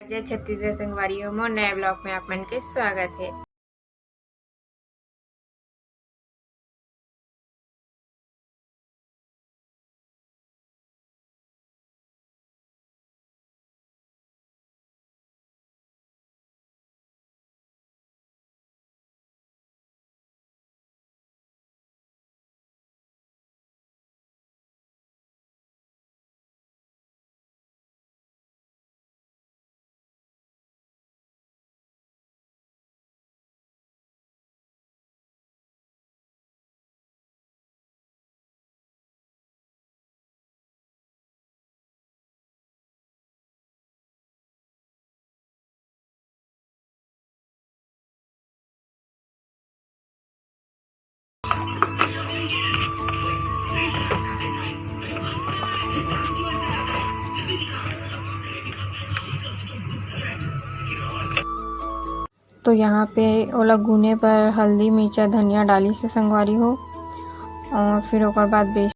जय छत्तीसगढ़ संगवारी मोर नए ब्लॉग में आप मन के स्वागत है। तो यहाँ पे ओला गुने पर हल्दी मिर्चा धनिया डाली से संगवारी हो और फिर ओकर बाद बेसन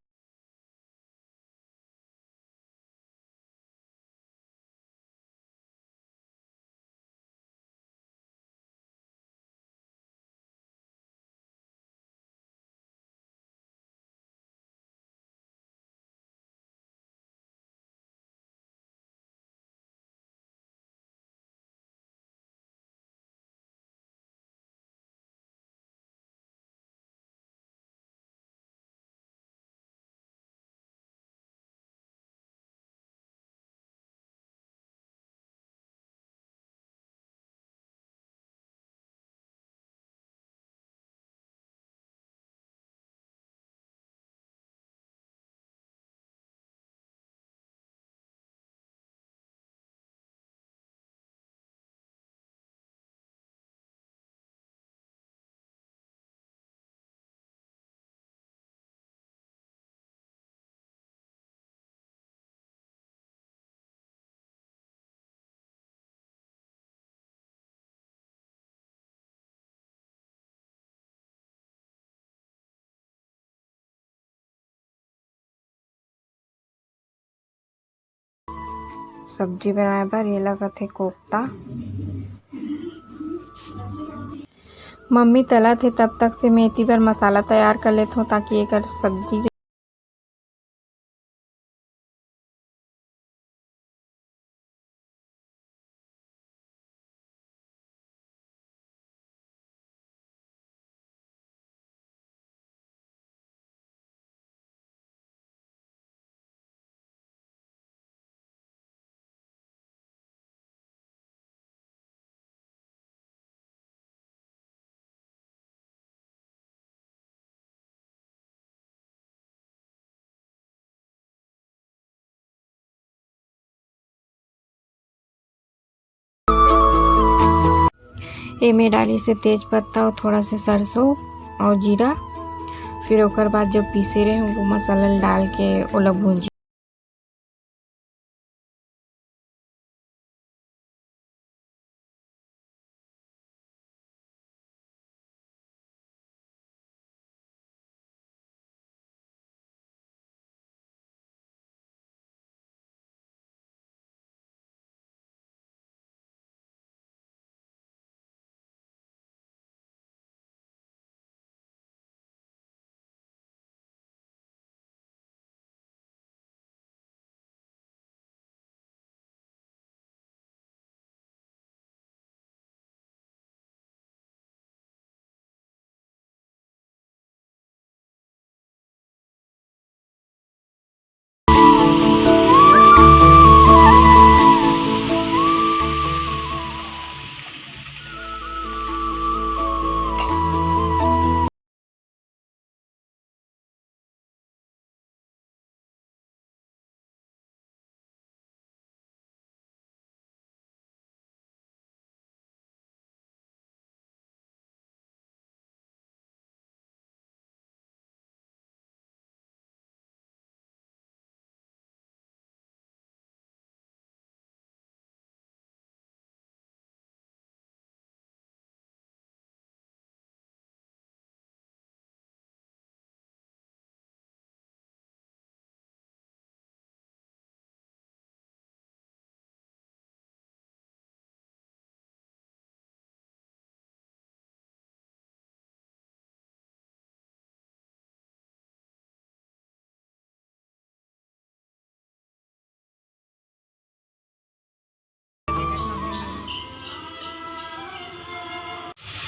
सब्जी बनाए बर एला कथे कोफ्ता। मम्मी तलत हे तब तक से मेथी बर मसाला तैयार कर लेत हो ताकि एकर सब्जी के एमे डाली से तेज पत्ता और थोड़ा से सरसों और जीरा। फिर ओकर बाद जो पीसे रहे वो मसाला डाल के ओला भूंजी।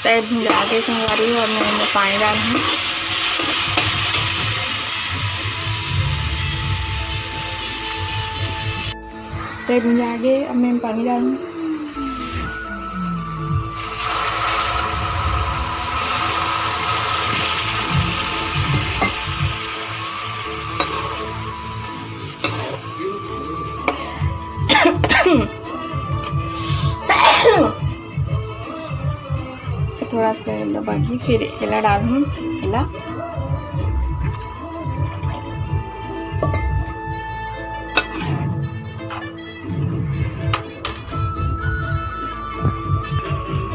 तय भुंजा के संगा रही हूँ और मैं इनमें पानी डाल हूँ। तय भुंजा के अब मैं पानी डालूँ। थोड़ा सा दबा के फिर इला डालूँ। इला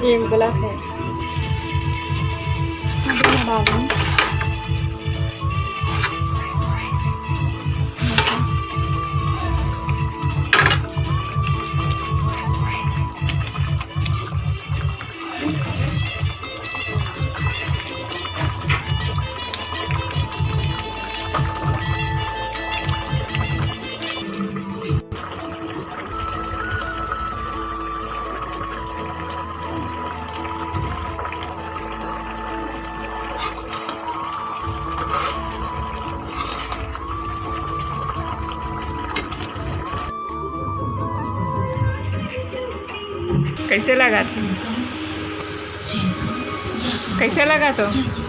एक गलत है डालूँ। कैसे लगा तो?